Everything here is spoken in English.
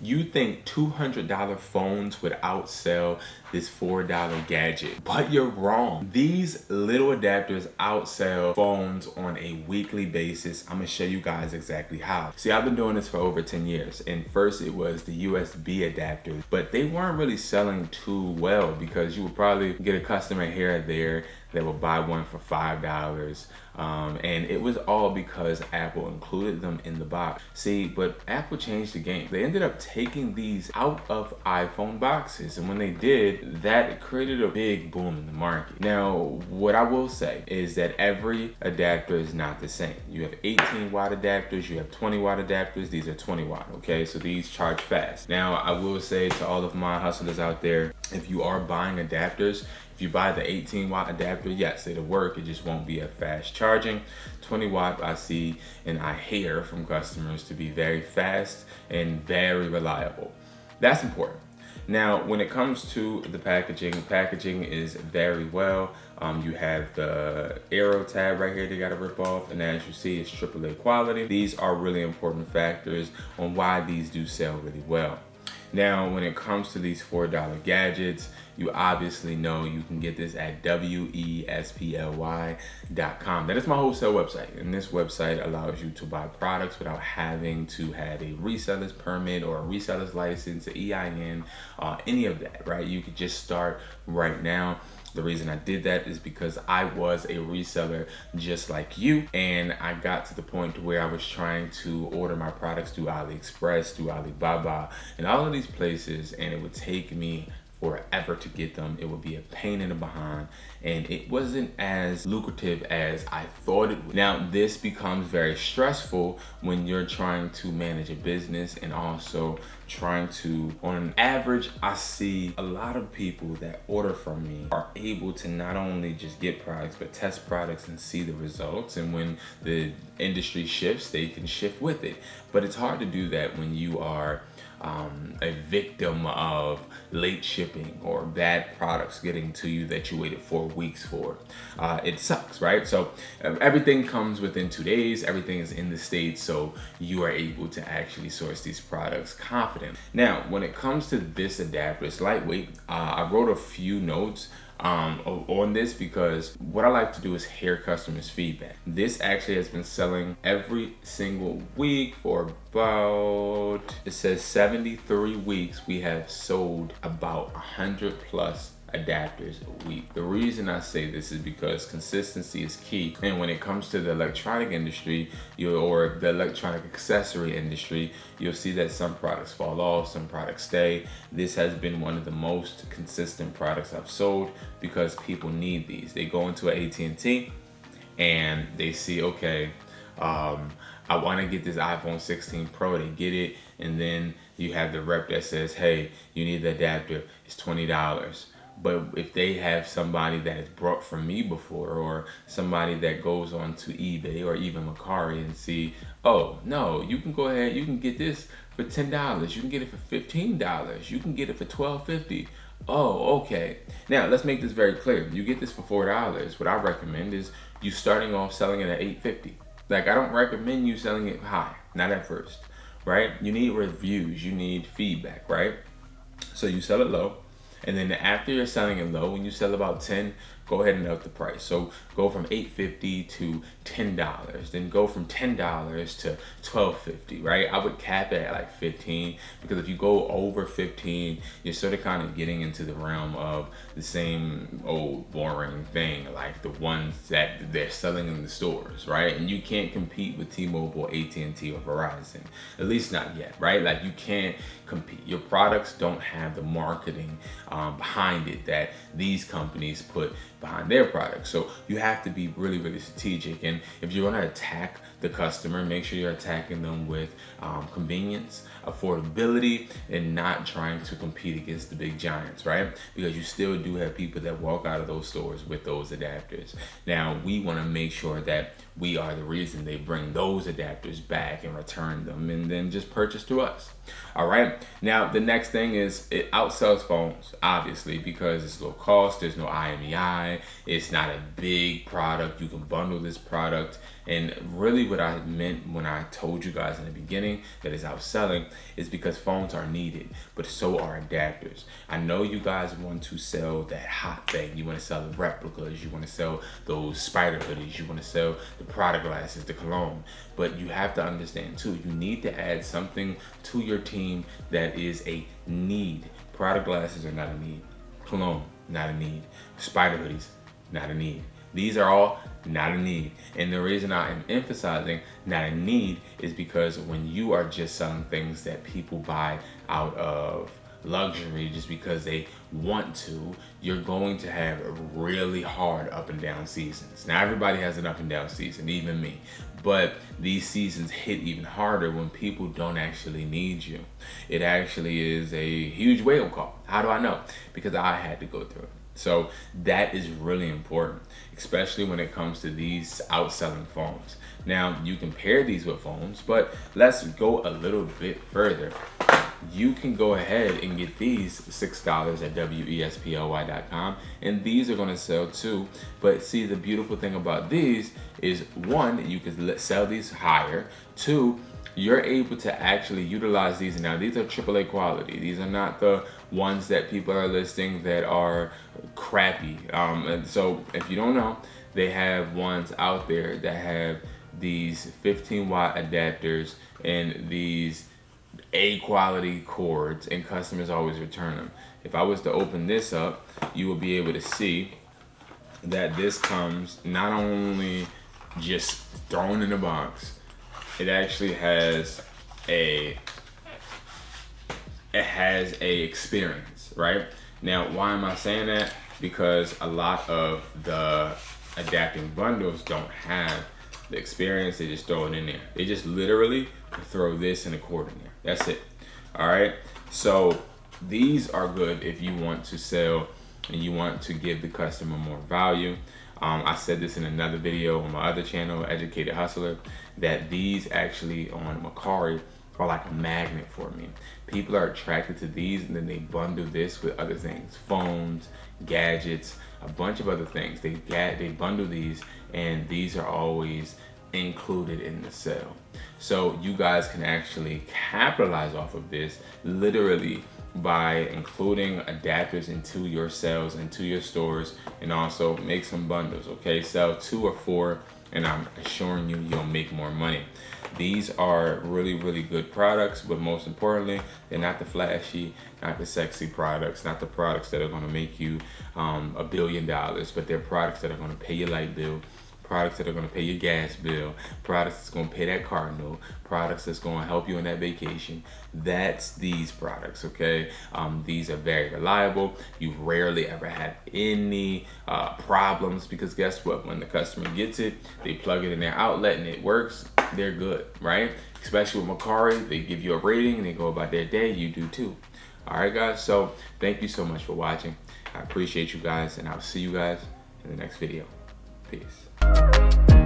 You think $200 phones would outsell this $4 gadget, but you're wrong. These little adapters outsell phones on a weekly basis. I'm gonna show you guys exactly how. See, I've been doing this for over 10 years, and first it was the USB adapters, but they weren't really selling too well because you would probably get a customer here or there that would buy one for $5. And it was all because Apple included them in the box. See, but Apple changed the game. They ended up taking these out of iPhone boxes, and when they did, that created a big boom in the market. Now, what I will say is that every adapter is not the same. You have 18 watt adapters, you have 20 watt adapters. These are 20 watt, okay? So these charge fast. Now, I will say to all of my hustlers out there, if you are buying adapters, if you buy the 18 watt adapter, yes, it'll work. It just won't be a fast charging. 20 watt, I see and I hear from customers to be very fast and very reliable. That's important. Now, when it comes to the packaging is very well. You have the arrow tab right here they got to rip off, and as you see, it's AAA quality. These are really important factors on why these do sell really well. Now, when it comes to these $4 gadgets, you obviously know you can get this at wesply.com. That is my wholesale website, and this website allows you to buy products without having to have a reseller's permit or a reseller's license, an EIN, any of that, right? You could just start right now. The reason I did that is because I was a reseller just like you, and I got to the point to where I was trying to order my products through AliExpress, through Alibaba, and all of these places, and it would take me forever to get them. It would be a pain in the behind, and it wasn't as lucrative as I thought it would. Now, this becomes very stressful when you're trying to manage a business and also trying to, on average, I see a lot of people that order from me are able to not only just get products, but test products and see the results. And when the industry shifts, they can shift with it. But it's hard to do that when you are a victim of late shipping or bad products getting to you that you waited 4 weeks for. It sucks, right? So everything comes within 2 days. Everything is in the States, so you are able to actually source these products confident. Now, when it comes to this adapter, it's lightweight. I wrote a few notes on this because what I like to do is hear customers' feedback. This actually has been selling every single week for about, it says 73 weeks. We have sold about 100 plus adapters a week. The reason I say this is because consistency is key. And when it comes to the electronic industry, or the electronic accessory industry, you'll see that some products fall off, some products stay. This has been one of the most consistent products I've sold because people need these. They go into an AT&T and they see, okay, I want to get this iPhone 16 Pro. They get it, and then you have the rep that says, hey, you need the adapter, it's $20. But if they have somebody that has brought from me before, or somebody that goes on to eBay or even Mercari and see, oh, no, you can go ahead, you can get this for $10. You can get it for $15. You can get it for $12.50. Oh, okay. Now, let's make this very clear. You get this for $4. What I recommend is you starting off selling it at $8.50. Like, I don't recommend you selling it high, not at first, right? You need reviews, you need feedback, right? So you sell it low. And then after you're selling it low, when you sell about 10, go ahead and up the price. So go from $8.50 to $10, then go from $10 to $12.50, right? I would cap it at like 15, because if you go over 15, you're sort of kind of getting into the realm of the same old boring thing, like the ones that they're selling in the stores, right? And you can't compete with T-Mobile, AT&T, or Verizon, at least not yet, right? Like, you can't compete. Your products don't have the marketing behind it that these companies put behind their products. So you have to be really, really strategic. And if you're going to attack the customer, make sure you're attacking them with convenience, affordability, and not trying to compete against the big giants, right? Because you still do have people that walk out of those stores with those adapters. Now, we want to make sure that we are the reason they bring those adapters back and return them, and then just purchase through us. All right. Now, the next thing is it outsells phones, obviously, because it's low cost. There's no IMEI. buy. It's not a big product. You can bundle this product. And really what I meant when I told you guys in the beginning that it's outselling is because phones are needed, but so are adapters. I know you guys want to sell that hot thing. You want to sell the replicas. You want to sell those spider hoodies. You want to sell the product glasses, the cologne. But you have to understand too, you need to add something to your team that is a need. Product glasses are not a need. Cologne, not a need. Spider hoodies, not a need. These are all not a need. And the reason I am emphasizing not a need is because when you are just selling things that people buy out of luxury just because they want to, you're going to have really hard up and down seasons. Now everybody has an up and down season, even me. But these seasons hit even harder when people don't actually need you. It actually is a huge wake-up call. How do I know? Because I had to go through it. So that is really important, especially when it comes to these outselling phones. Now you can pair these with phones, but let's go a little bit further. You can go ahead and get these $6 at wesply.com, and these are going to sell too. But see, the beautiful thing about these is, one, you can sell these higher. Two, you're able to actually utilize these. Now these are AAA quality. These are not the ones that people are listing that are crappy. And so if you don't know, they have ones out there that have these 15-watt adapters and these A quality cords, and customers always return them. If I was to open this up, you will be able to see that this comes not only just thrown in a box, it actually has a experience, right? Now, why am I saying that? Because a lot of the adapting bundles don't have the experience. They just throw it in there. They just literally throw this and a cord in there. That's it. All right. So these are good if you want to sell and you want to give the customer more value. I said this in another video on my other channel, Educated Hustler, that these actually on Macari are like a magnet for me. People are attracted to these, and then they bundle this with other things, phones, gadgets, a bunch of other things. They bundle these, and these are always included in the sale. So you guys can actually capitalize off of this literally by including adapters into your sales, into your stores, and also make some bundles. Okay, sell 2 or 4, and I'm assuring you, you'll make more money. These are really, really good products, but most importantly, they're not the flashy, not the sexy products, not the products that are going to make you $1 billion, but they're products that are going to pay your light bill, products that are going to pay your gas bill, products that's going to pay that car note, products that's going to help you on that vacation. That's these products, okay? These are very reliable. You rarely ever have any problems, because guess what? When the customer gets it, they plug it in their outlet and it works, they're good, right? Especially with Macari, they give you a rating and they go about their day. You do too. All right, guys? So thank you so much for watching. I appreciate you guys, and I'll see you guys in the next video. Peace.